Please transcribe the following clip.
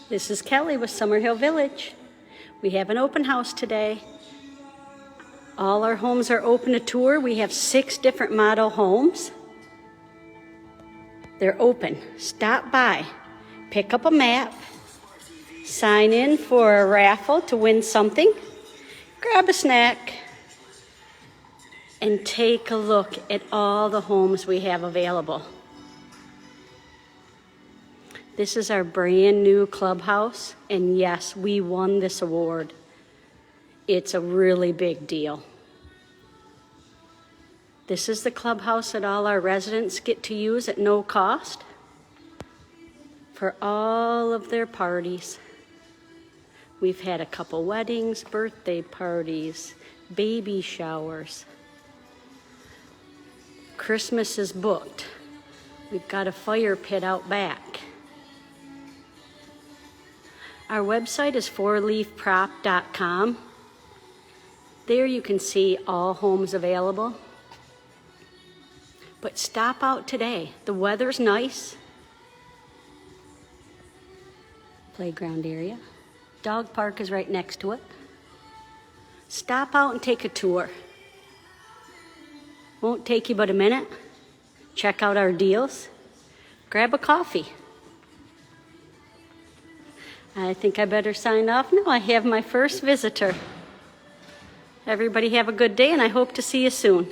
This is Kelly with Summerhill Village. We have an open house today. All our homes are open to tour. We have 6 different model homes. They're open. Stop by, pick up a map, sign in for a raffle to win something, grab a snack, and take a look at all the homes we have available. This is our brand new clubhouse, and yes, we won this award. It's a really big deal. This is the clubhouse that all our residents get to use at no cost for all of their parties. We've had a couple weddings, birthday parties, baby showers. Christmas is booked. We've got a fire pit out back. Our website is fourleafprop.com. There you can see all homes available. But stop out today. The weather's nice. Playground area. Dog park is right next to it. Stop out and take a tour. Won't take you but a minute. Check out our deals. Grab a coffee. I think I better sign off now. I have my first visitor. Everybody have a good day, and I hope to see you soon.